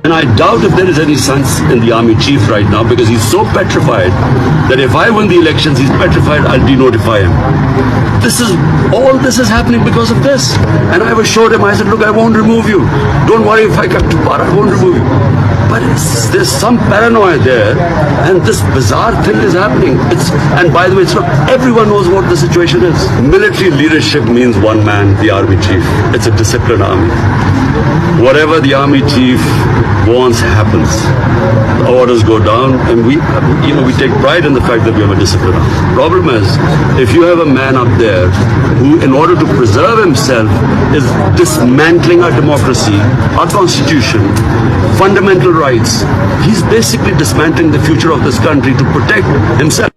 And I doubt if there is any sense in the army chief right now, because he's so petrified that if I win the elections, he's petrified I'll denotify him. All this is happening because of this. And I assured him, I said, look, I won't remove you. Don't worry if I come to power, I won't remove you. But there's some paranoia there, and this bizarre thing is happening. And by the way, it's not everyone knows what the situation is. Military leadership means one man, the army chief. It's a disciplined army. Whatever the army chief wants happens. The orders go down, and we take pride in the fact that we have a disciplined army. Problem is, if you have a man up there who, in order to preserve himself, is dismantling our democracy, our constitution, fundamental rights, he's basically dismantling the future of this country to protect himself.